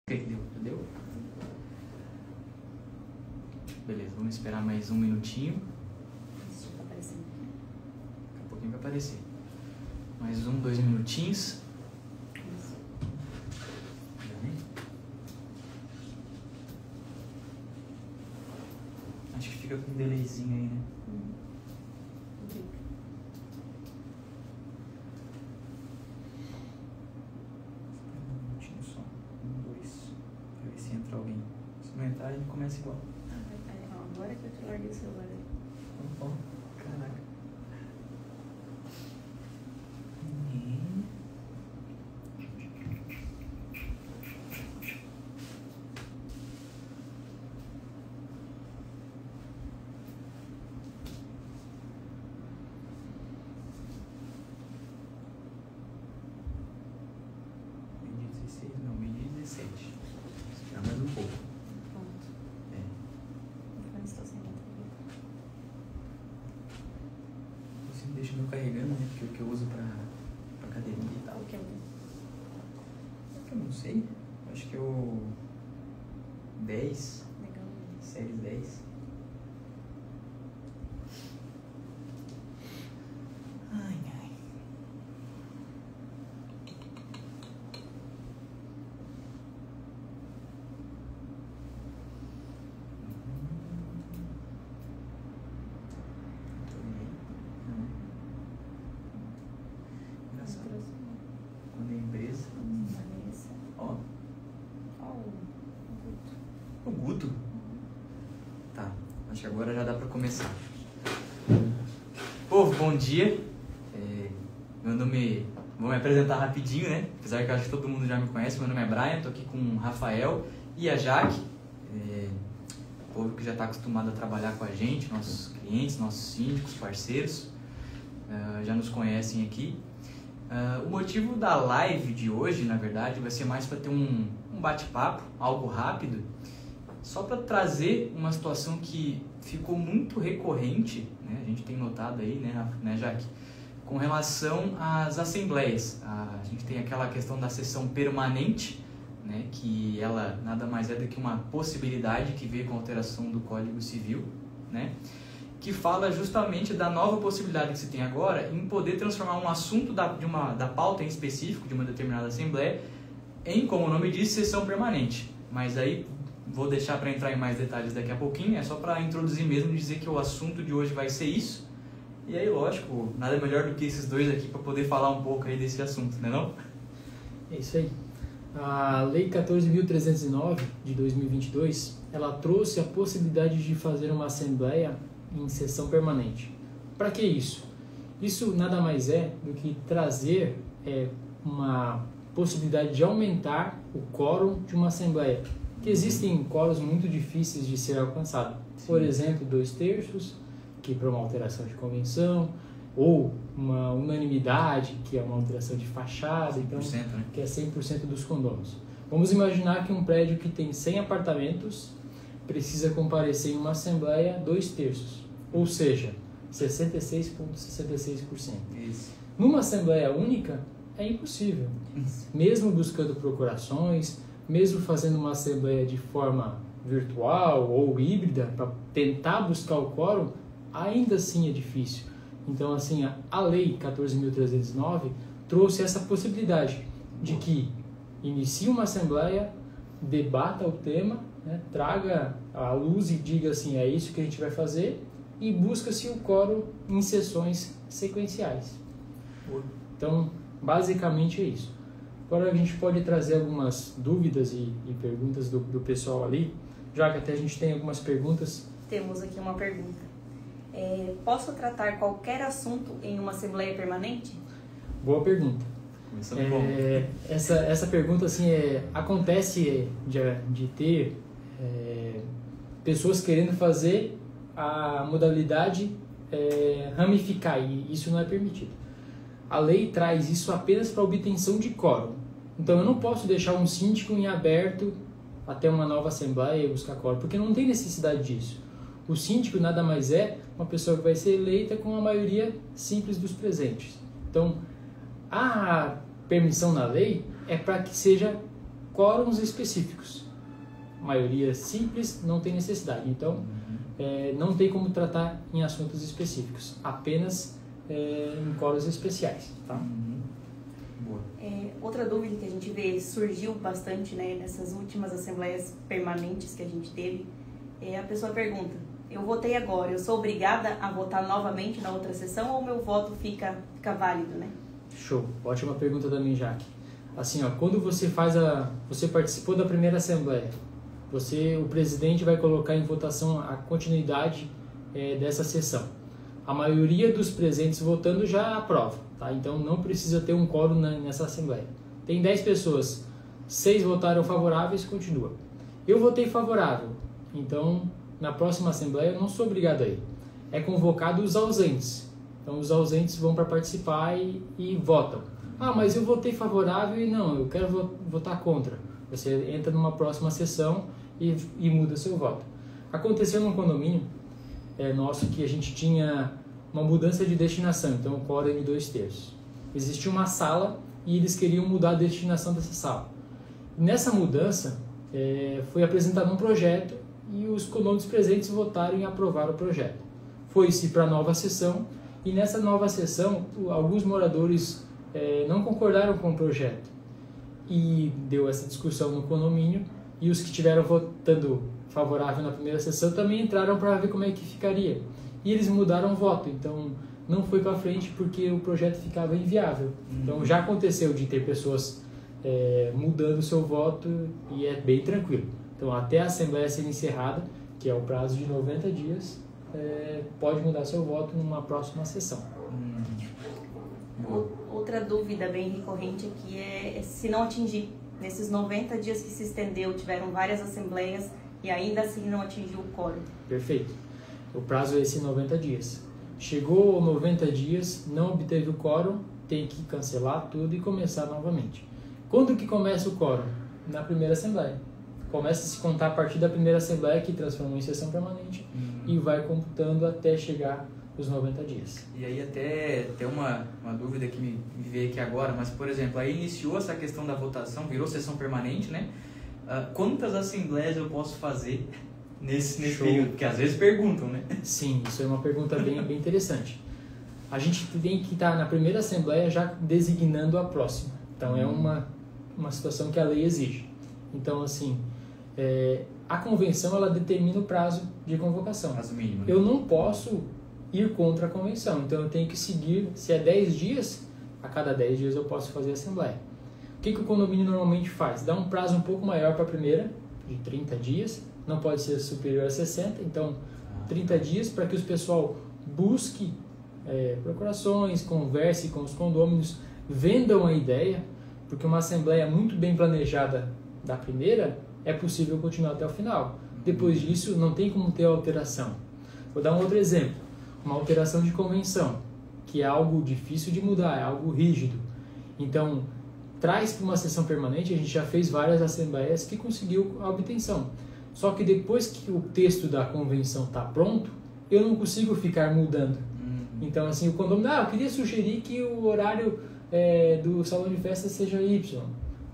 Deu? Beleza, vamos esperar mais um minutinho. Daqui a pouquinho vai aparecer. Mais 2 minutinhos. Acho que fica com um delayzinho aí, né? Um minutinho só. 2. Pra ver se entra alguém. Se não entrar, ele começa igual. Agora que eu te larguei o celular aí. Ó, caraca. Meio-dia 16, não, meio-dia 17. Esperar mais um pouco. Pronto. É. Eu estou sem bateria. Você me deixa meio carregando, né? Porque é o que eu uso pra academia e tal. O que eu vi? É que eu não sei. Acho que é o 10, Legal. série 10. Ai, ai. Engraçado. Quando é empresa. Vanessa. Ó, Ó, o Guto. o Guto. Tá, acho que agora já dá pra começar. Povo, bom dia. Meu nome... Vou me apresentar rapidinho, né? Apesar que eu acho que todo mundo já me conhece. Meu nome é Brian, tô aqui com o Rafael e a Jaque. O povo que já está acostumado a trabalhar com a gente, nossos clientes, nossos síndicos, parceiros, já nos conhecem aqui. O motivo da live de hoje, na verdade, vai ser mais para ter um bate-papo, algo rápido, só para trazer uma situação que ficou muito recorrente, né? A gente tem notado aí, né, Jaque? Com relação às assembleias. A gente tem aquela questão da sessão permanente, né? Que ela nada mais é do que uma possibilidade que veio com a alteração do Código Civil, né? Que fala justamente da nova possibilidade que se tem agora em poder transformar um assunto da pauta em específico, de uma determinada assembleia, em, como o nome diz, sessão permanente. Mas aí vou deixar para entrar em mais detalhes daqui a pouquinho, é só para introduzir mesmo e dizer que o assunto de hoje vai ser isso. E aí, lógico, nada melhor do que esses dois aqui para poder falar um pouco aí desse assunto, né não? É isso aí. A Lei 14.309 de 2022, ela trouxe a possibilidade de fazer uma assembleia em sessão permanente. Para que isso? Isso nada mais é do que trazer uma possibilidade de aumentar o quórum de uma assembleia. Que existem quóruns muito difíceis de ser alcançado. Por exemplo, 2/3, que para uma alteração de convenção, ou uma unanimidade, que é uma alteração de fachada, 100%, então, né? que é 100% dos condôminos. Vamos imaginar que um prédio que tem 100 apartamentos precisa comparecer em uma assembleia 2/3, ou seja, 66,66%. Isso. Numa assembleia única, é impossível. Mesmo buscando procurações, mesmo fazendo uma assembleia de forma virtual ou híbrida, para tentar buscar o quórum, ainda assim é difícil. Então, assim, a Lei 14.309 trouxe essa possibilidade de que inicie uma assembleia, debata o tema, né, traga à luz e diga assim, é isso que a gente vai fazer, e busca-se o quórum em sessões sequenciais. Então, basicamente é isso. Agora a gente pode trazer algumas dúvidas e perguntas do pessoal ali, já que até a gente tem algumas perguntas. Temos aqui uma pergunta. Posso tratar qualquer assunto em uma assembleia permanente? Boa pergunta. Começando bom. Essa pergunta assim, acontece de ter pessoas querendo fazer a modalidade ramificar, e isso não é permitido. A lei traz isso apenas para obtenção de quórum. Então eu não posso deixar um síndico em aberto até uma nova assembleia e buscar quórum, porque não tem necessidade disso. O síndico nada mais é uma pessoa que vai ser eleita com a maioria simples dos presentes. Então, a permissão na lei é para que seja quórums específicos. Maioria simples, não tem necessidade. Então, não tem como tratar em assuntos específicos, apenas em quórums especiais. Tá? Boa. Outra dúvida que a gente vê surgiu bastante, né, nessas últimas assembleias permanentes que a gente teve, a pessoa pergunta: eu votei agora, eu sou obrigada a votar novamente na outra sessão ou meu voto fica válido, né? Show, ótima pergunta também, Jaque. Assim, ó, quando você você participou da primeira assembleia, o presidente vai colocar em votação a continuidade dessa sessão. A maioria dos presentes votando já aprova, tá? Então não precisa ter um quórum nessa assembleia. Tem 10 pessoas, 6 votaram favoráveis, continua. Eu votei favorável, então na próxima assembleia eu não sou obrigado a ir. É convocado os ausentes. Então os ausentes vão para participar e votam. Ah, mas eu votei favorável e não, eu quero votar contra. Você entra numa próxima sessão e muda seu voto. Aconteceu num condomínio nosso que a gente tinha uma mudança de destinação, então o quórum era de 2/3. Existia uma sala e eles queriam mudar a destinação dessa sala. Nessa mudança, foi apresentado um projeto e os condôminos presentes votaram e aprovaram o projeto. Foi-se para a nova sessão e nessa nova sessão alguns moradores não concordaram com o projeto e deu essa discussão no condomínio e os que estiveram votando favorável na primeira sessão também entraram para ver como é que ficaria e eles mudaram o voto, então não foi para frente porque o projeto ficava inviável. Então já aconteceu de ter pessoas mudando o seu voto e é bem tranquilo. Então até a assembleia ser encerrada, que é o prazo de 90 dias, pode mudar seu voto numa próxima sessão. Outra dúvida bem recorrente aqui é se não atingir, nesses 90 dias que se estendeu, tiveram várias assembleias e ainda assim não atingiu o quórum. Perfeito. O prazo é esse 90 dias. Chegou 90 dias, não obteve o quórum, tem que cancelar tudo e começar novamente. Quando que começa o quórum? Na primeira assembleia. Começa a se contar a partir da primeira assembleia que transformou em sessão permanente e vai computando até chegar os 90 dias. E aí até tem uma dúvida que me veio aqui agora, mas por exemplo, aí iniciou essa questão da votação, virou sessão permanente, né? Quantas assembleias eu posso fazer nesse período? Porque às vezes perguntam, né? Sim, isso é uma pergunta bem interessante. A gente tem que estar na primeira assembleia já designando a próxima. Então é uma situação que a lei exige. Então assim, a convenção ela determina o prazo de convocação. Prazo mínimo. Eu não posso ir contra a convenção, então eu tenho que seguir, se é 10 dias, a cada 10 dias eu posso fazer a assembleia. O que o condomínio normalmente faz? Dá um prazo um pouco maior para a primeira, de 30 dias, não pode ser superior a 60, então 30 dias para que o pessoal busque procurações, converse com os condôminos, vendam a ideia, porque uma assembleia muito bem planejada da primeira é possível continuar até o final. Depois disso não tem como ter alteração. Vou dar um outro exemplo. Uma alteração de convenção, que é algo difícil de mudar, é algo rígido. Então, traz para uma sessão permanente, a gente já fez várias assembleias que conseguiu a obtenção. Só que depois que o texto da convenção está pronto, eu não consigo ficar mudando. Então, assim, o condomínio, eu queria sugerir que o horário do salão de festa seja Y.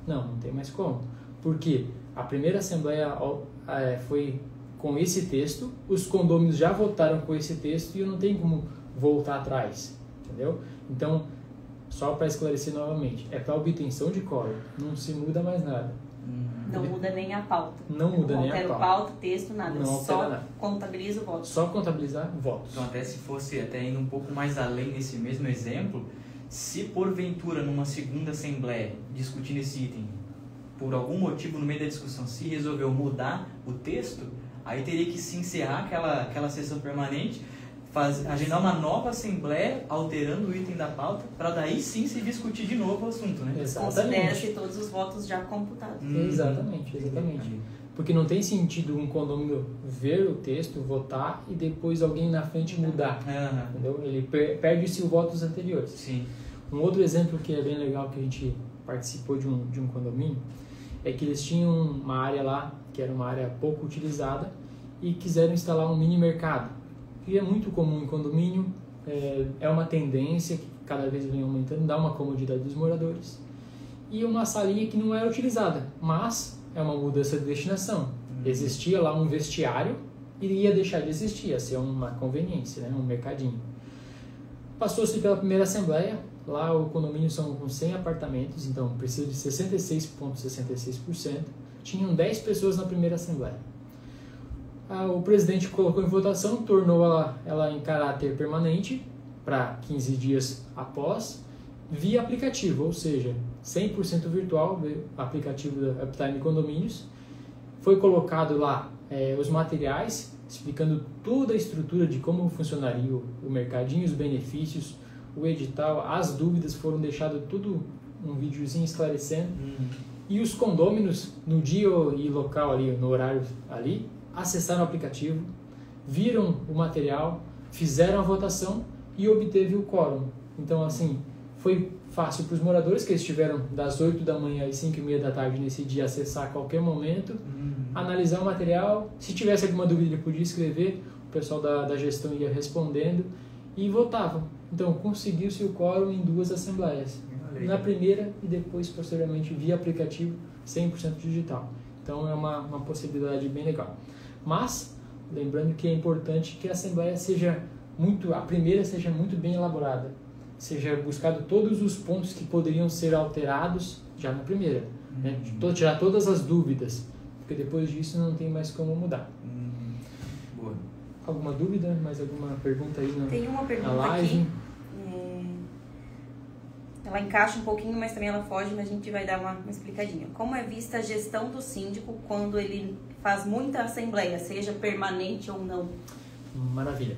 Não tem mais como. Por quê? A primeira assembleia foi com esse texto, os condôminos já votaram com esse texto e eu não tenho como voltar atrás, entendeu? Então, só para esclarecer novamente, é para obtenção de quórum, não se muda mais nada. Não muda nem a pauta. Não muda nem a pauta. Não altera pauta, texto, nada. Não só nada. Contabiliza o voto. Só contabilizar votos. Então, até se fosse até indo um pouco mais além nesse mesmo exemplo, se porventura numa segunda assembleia discutindo esse item, por algum motivo no meio da discussão se resolveu mudar o texto, aí teria que se encerrar aquela sessão permanente, agendar uma nova assembleia alterando o item da pauta, para daí sim se discutir de novo o assunto, né? Considera-se todos os votos já computados. Exatamente. Porque não tem sentido um condomínio ver o texto, votar e depois alguém na frente mudar. Entendeu? Ele perde-se os votos anteriores. Sim. Um outro exemplo que é bem legal que a gente participou de um condomínio é que eles tinham uma área lá que era uma área pouco utilizada e quiseram instalar um mini mercado, que é muito comum em condomínio, é uma tendência que cada vez vem aumentando, dá uma comodidade dos moradores. e uma salinha que não era utilizada, mas é uma mudança de destinação. Existia lá um vestiário e ia deixar de existir, ia ser uma conveniência, né? Um mercadinho. Passou-se pela primeira assembleia, lá o condomínio são com 100 apartamentos, então precisa de 66,66%. Tinham 10 pessoas na primeira assembleia. O presidente colocou em votação, tornou ela em caráter permanente para 15 dias após, via aplicativo, ou seja, 100% virtual, aplicativo da Uptime Condomínios. Foi colocado lá os materiais, explicando toda a estrutura de como funcionaria o mercadinho, os benefícios, o edital, as dúvidas, foram deixado tudo um videozinho esclarecendo. E os condôminos, no dia e local ali, no horário ali, acessaram o aplicativo, viram o material, fizeram a votação e obteve o quórum. Então, assim, foi fácil para os moradores, que eles tiveram das 8 da manhã às 5h30 da tarde nesse dia acessar a qualquer momento, analisar o material. Se tivesse alguma dúvida, ele podia escrever, o pessoal da gestão ia respondendo e votavam. Então, conseguiu-se o quórum em 2 assembleias. Na primeira e depois, posteriormente, via aplicativo 100% digital. Então, é uma possibilidade bem legal. Mas, lembrando que é importante que a assembleia a primeira seja muito bem elaborada. Seja buscado todos os pontos que poderiam ser alterados já na primeira. Né? Tirar todas as dúvidas, porque depois disso não tem mais como mudar. Boa. Alguma dúvida? Mais alguma pergunta aí Tem uma pergunta na live? aqui. Ela encaixa um pouquinho, mas também ela foge, mas a gente vai dar uma explicadinha. Como é vista a gestão do síndico quando ele faz muita assembleia, seja permanente ou não? Maravilha.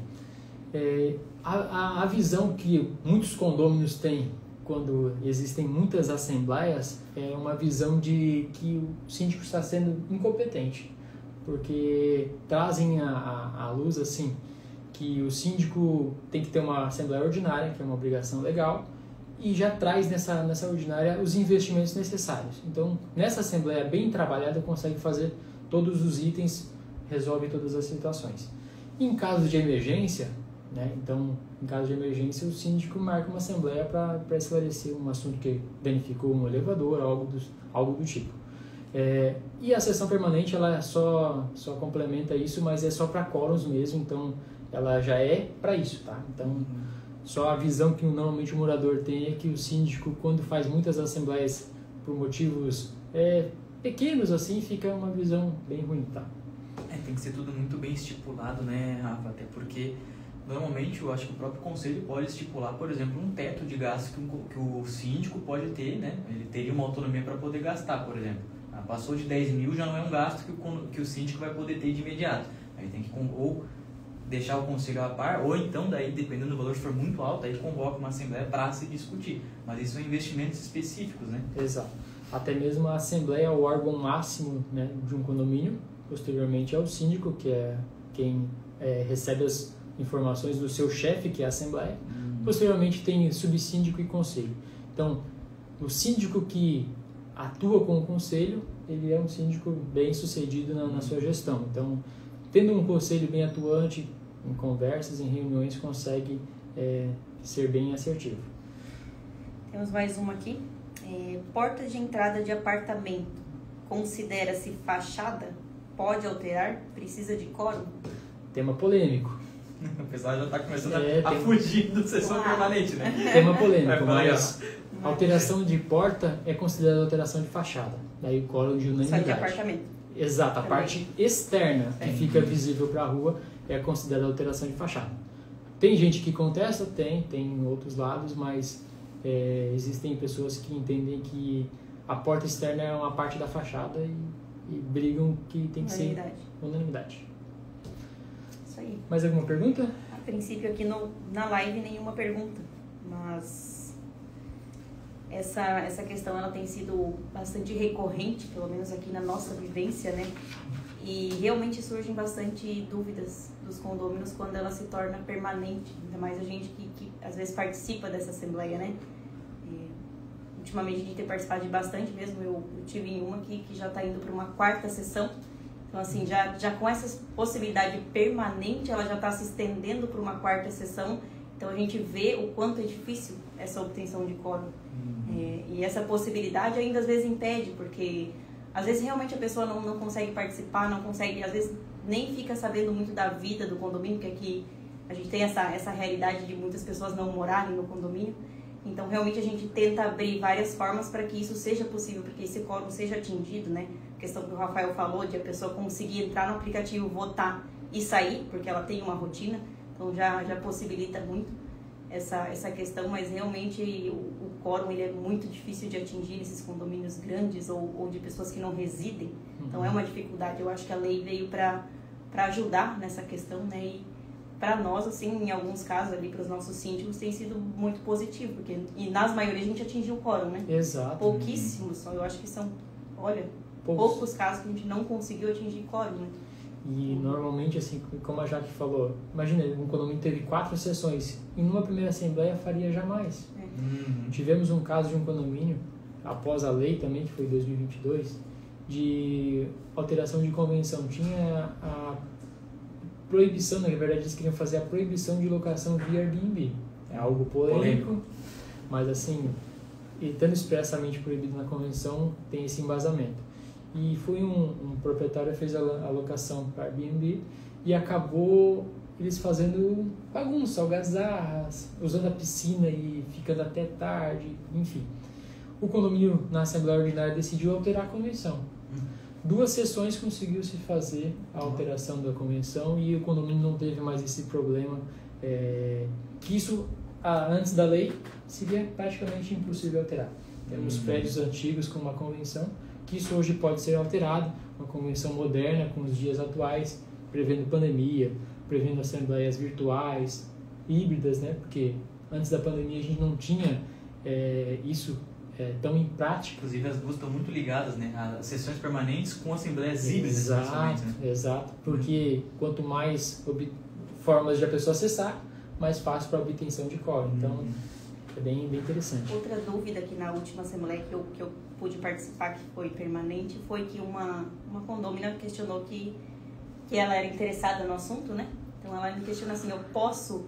A visão que muitos condôminos têm quando existem muitas assembleias é uma visão de que o síndico está sendo incompetente, porque trazem à luz assim que o síndico tem que ter uma assembleia ordinária, que é uma obrigação legal, e já traz nessa ordinária os investimentos necessários. Então, nessa assembleia bem trabalhada, consegue fazer todos os itens, resolve todas as situações. Em caso de emergência, né, então, em caso de emergência, o síndico marca uma assembleia para esclarecer um assunto que danificou um elevador, algo do tipo. E a sessão permanente, ela só complementa isso, mas é só para quórums mesmo, então ela já é para isso, tá? Então, só a visão que normalmente o morador tem é que o síndico, quando faz muitas assembleias por motivos pequenos, assim, fica uma visão bem ruim, tá? Tem que ser tudo muito bem estipulado, né, Rafa? Até porque, normalmente, eu acho que o próprio conselho pode estipular, por exemplo, um teto de gasto que o síndico pode ter, né? Ele teria uma autonomia para poder gastar, por exemplo. Passou de 10 mil, já não é um gasto que o síndico vai poder ter de imediato. Aí tem que ou deixar o conselho a par, ou então, daí, dependendo do valor, se for muito alto, aí convoca uma assembleia para se discutir. Mas isso são investimentos específicos, né? Exato. Até mesmo a assembleia é o órgão máximo, né, de um condomínio. Posteriormente é o síndico, que é quem recebe as informações do seu chefe, que é a assembleia. Posteriormente tem subsíndico e conselho. Então, o síndico que atua com o conselho, ele é um síndico bem sucedido na sua gestão. Então, tendo um conselho bem atuante, em conversas, em reuniões, consegue ser bem assertivo. Temos mais uma aqui. Porta de entrada de apartamento, considera-se fachada? Pode alterar? Precisa de quórum? Tema polêmico. O pessoal já está começando a fugir da sessão permanente, né? Tema polêmico, mas alteração de porta é considerada alteração de fachada. Daí o quórum de unanimidade. Só de apartamento. Exato, a parte externa que fica visível para a rua é considerada alteração de fachada. Tem gente que contesta, tem outros lados, mas existem pessoas que entendem que a porta externa é uma parte da fachada e brigam que tem que ser unanimidade. Isso aí. Mais alguma pergunta? A princípio aqui na live nenhuma pergunta, mas essa questão ela tem sido bastante recorrente, pelo menos aqui na nossa vivência, né? E realmente surgem bastante dúvidas dos condôminos quando ela se torna permanente, ainda mais a gente que às vezes participa dessa assembleia, né? Ultimamente a gente tem participado de bastante mesmo, eu tive em uma que já está indo para uma 4ª sessão, então assim, já com essa possibilidade permanente, ela já está se estendendo para uma 4ª sessão, então a gente vê o quanto é difícil essa obtenção de quórum. E essa possibilidade ainda às vezes impede, porque às vezes realmente a pessoa não consegue participar, não consegue, às vezes nem fica sabendo muito da vida do condomínio, que aqui a gente tem essa realidade de muitas pessoas não morarem no condomínio. Então, realmente, a gente tenta abrir várias formas para que isso seja possível, para que esse quórum seja atingido, né? A questão que o Rafael falou, de a pessoa conseguir entrar no aplicativo, votar e sair, porque ela tem uma rotina, então já possibilita muito essa questão, mas realmente o quórum ele é muito difícil de atingir nesses condomínios grandes ou de pessoas que não residem, então é uma dificuldade. Eu acho que a lei veio para ajudar nessa questão, né? E para nós, assim, em alguns casos ali, para os nossos síndicos, tem sido muito positivo, porque e nas maiorias a gente atingiu o quórum, né? Exato. Pouquíssimos, só eu acho que são, olha, poucos casos que a gente não conseguiu atingir quórum, né? E normalmente, assim, como a Jaque falou, imagina, um condomínio teve 4 sessões, e numa primeira assembleia faria jamais. Tivemos um caso de um condomínio, após a lei também, que foi em 2022, de alteração de convenção. Tinha a proibição, na verdade eles queriam fazer a proibição de locação via Airbnb. É algo polêmico, mas assim, e estando expressamente proibido na convenção, tem esse embasamento. E foi um proprietário que fez a locação para Airbnb e acabou eles fazendo bagunça, algazarras, usando a piscina e ficando até tarde, enfim. O condomínio, na Assembleia Ordinária, decidiu alterar a convenção. 2 sessões conseguiu-se fazer a alteração da convenção e o condomínio não teve mais esse problema, que isso, antes da lei, seria praticamente impossível alterar. Temos prédios antigos com uma convenção, que isso hoje pode ser alterado, uma convenção moderna com os dias atuais, prevendo pandemia, prevendo assembleias virtuais, híbridas, né? Porque antes da pandemia a gente não tinha isso tão em prática. Inclusive as duas estão muito ligadas, né? As sessões permanentes com assembleias híbridas. Né? Exato, porque quanto mais formas de a pessoa acessar, mais fácil para a obtenção de quórum. Então, é bem interessante. Outra dúvida que na última assembleia que eu pude participar, que foi permanente, foi que uma condômina questionou que ela era interessada no assunto, né? Então ela me questiona assim, eu posso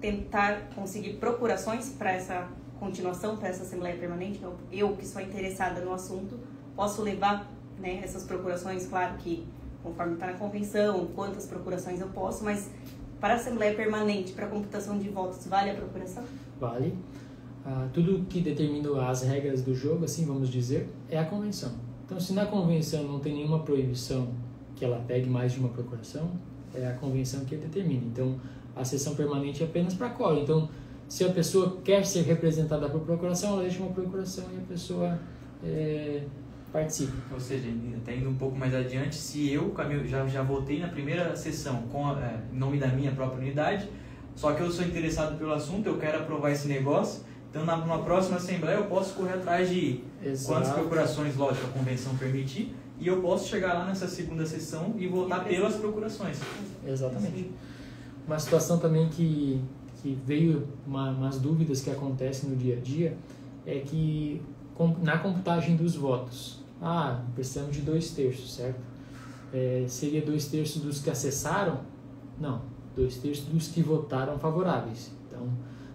tentar conseguir procurações para essa continuação, para essa assembleia permanente? Então, eu que sou interessada no assunto, posso levar, né, essas procurações, claro que conforme está na convenção, quantas procurações eu posso, mas para a assembleia permanente, para a computação de votos, vale a procuração? Vale. Tudo que determina as regras do jogo, assim vamos dizer, é a convenção. Então, se na convenção não tem nenhuma proibição que ela pegue mais de uma procuração, é a convenção que determina. Então, a sessão permanente é apenas para quórum. Então, se a pessoa quer ser representada por procuração, ela deixa uma procuração e a pessoa participa. Ou seja, até indo um pouco mais adiante, se eu já votei na primeira sessão em nome da minha própria unidade, só que eu sou interessado pelo assunto, eu quero aprovar esse negócio, então numa próxima assembleia eu posso correr atrás de quantas procurações, lógico, a convenção permitir, e eu posso chegar lá nessa segunda sessão e votar pelas procurações. Exatamente. Uma situação também que veio umas dúvidas que acontecem no dia a dia é que na computagem dos votos, precisamos de 2/3, certo? Seria 2/3 dos que acessaram? Não, 2/3 dos que votaram favoráveis. Então,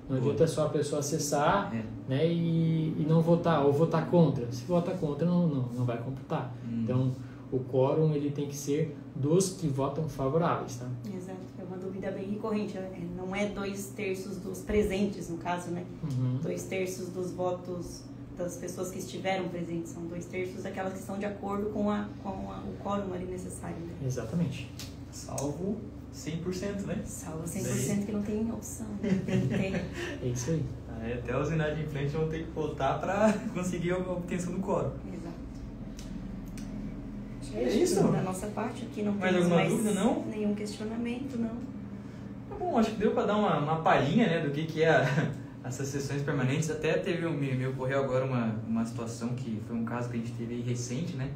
não adianta só a pessoa acessar, né, e não votar, ou votar contra. Se vota contra, não vai computar. Então, o quórum ele tem que ser dos que votam favoráveis, tá? Exato, é uma dúvida bem recorrente. Não é 2/3 dos presentes, no caso, né? 2/3 dos votos das pessoas que estiveram presentes, são 2/3 daquelas que estão de acordo com o quórum ali necessário, né? Exatamente. Salvo 100%, né? Salvo 100% que não tem opção, né? É isso aí. Até os inadimplentes vão ter que votar para conseguir a obtenção do quórum. Exato. É isso? Da nossa parte aqui não mais temos alguma dúvida, não? Nenhum questionamento, não. Tá bom, acho que deu para dar uma palhinha, né, do que é essas sessões permanentes. Até me ocorreu agora uma situação que foi um caso que a gente teve aí recente, né,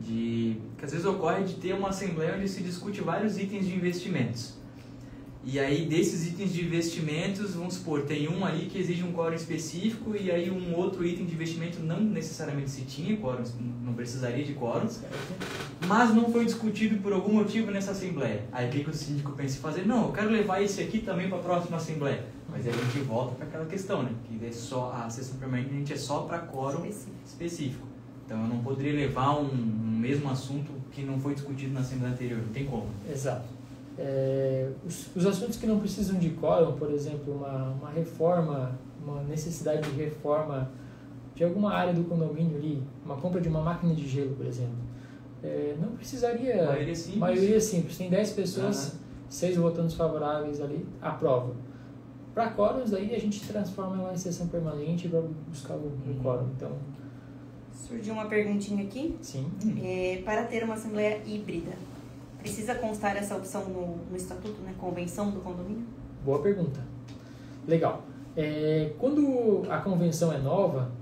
que às vezes ocorre de ter uma assembleia onde se discute vários itens de investimentos. E aí, desses itens de investimentos, vamos supor, tem um ali que exige um quórum específico e aí um outro item de investimento não necessariamente se tinha quórum, não precisaria de quórum, mas não foi discutido por algum motivo nessa assembleia. Aí o que o síndico pensa em fazer? Não, eu quero levar esse aqui também para a próxima assembleia. Mas aí a gente volta para aquela questão, né? Que é só, a sessão permanente a gente é só para quórum específico. Então eu não poderia levar um mesmo assunto que não foi discutido na assembleia anterior, não tem como. Exato. Os assuntos que não precisam de quórum, por exemplo, uma reforma, uma necessidade de reforma de alguma área do condomínio ali, uma compra de uma máquina de gelo, por exemplo, não precisaria... Maioria simples. Tem 10 pessoas, 6 votantes favoráveis ali, aprova. Para quórums, daí a gente transforma ela em sessão permanente para buscar o quórum. Então... Surgiu uma perguntinha aqui. Sim. Para ter uma assembleia híbrida, precisa constar essa opção no estatuto, né? Convenção do condomínio? Boa pergunta. Legal. Quando a convenção é nova,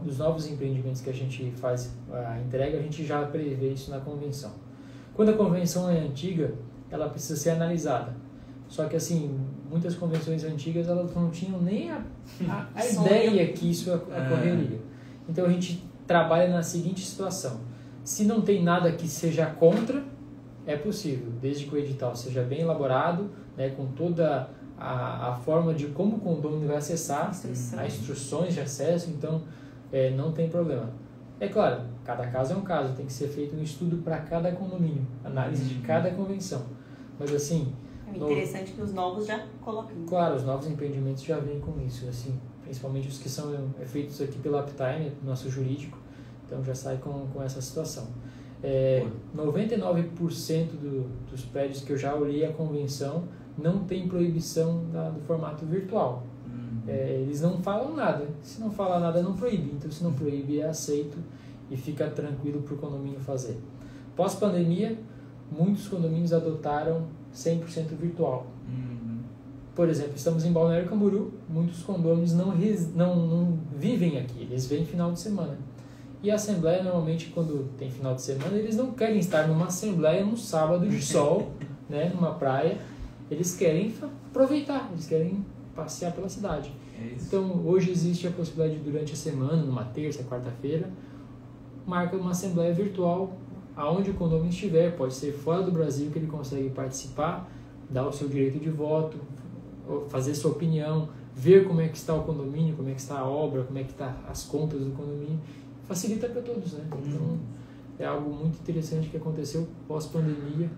dos novos empreendimentos que a gente faz a entrega, a gente já prevê isso na convenção. Quando a convenção é antiga, ela precisa ser analisada. Só que, assim, muitas convenções antigas, elas não tinham nem a ideia que isso ocorreria. Então, a gente trabalha na seguinte situação. Se não tem nada que seja contra, é possível, desde que o edital seja bem elaborado, né, com toda a forma de como o condomínio vai acessar, as instruções de acesso, então não tem problema. É claro, cada caso é um caso, tem que ser feito um estudo para cada condomínio, análise de cada convenção. Mas assim... É interessante que os novos já colocam. Claro, os novos empreendimentos já vêm com isso, assim, principalmente os que são feitos aqui pela Uptime, nosso jurídico, então já sai com essa situação. 99% dos prédios que eu já olhei a convenção não tem proibição do formato virtual. Eles não falam nada. Se não fala nada, não proíbe. Então, se não proíbe, é aceito e fica tranquilo para o condomínio fazer. Pós-pandemia, muitos condomínios adotaram 100% virtual. Por exemplo, estamos em Balneário Camboriú, muitos condomínios não vivem aqui, eles vêm final de semana. E a assembleia, normalmente, quando tem final de semana, eles não querem estar numa assembleia num sábado de sol, né, numa praia. Eles querem aproveitar, eles querem passear pela cidade. Então, hoje existe a possibilidade de, durante a semana, numa terça, quarta-feira, marca uma assembleia virtual, aonde o condomínio estiver, pode ser fora do Brasil, que ele consegue participar, dar o seu direito de voto, fazer sua opinião, ver como é que está o condomínio, como é que está a obra, como é que estão as contas do condomínio. Facilita para todos, né? Então, é algo muito interessante que aconteceu pós-pandemia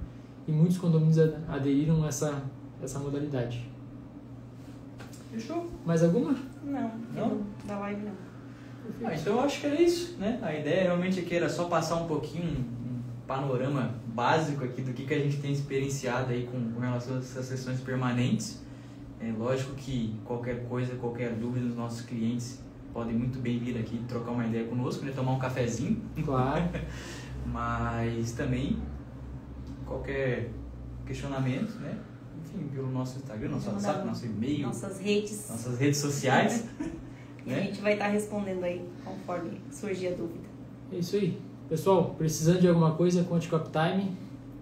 e muitos condomínios aderiram a essa modalidade. Fechou? Mais alguma? Não? Da live não. Então eu acho que era isso, né? A ideia realmente aqui era só passar um pouquinho, um panorama básico aqui do que a gente tem experienciado aí com relação a essas sessões permanentes. É lógico que qualquer coisa, qualquer dúvida dos nossos clientes podem muito bem vir aqui trocar uma ideia conosco, né? Tomar um cafezinho. Claro. Mas também qualquer questionamento, né? Enfim, pelo nosso Instagram, nosso WhatsApp, nosso e-mail, nossas redes sociais. E a gente vai estar respondendo aí conforme surgir a dúvida. É isso aí. Pessoal, precisando de alguma coisa, conte com a Uptime.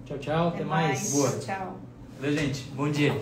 Tchau, tchau. Até mais. Boa. Tchau. Valeu, gente. Bom dia.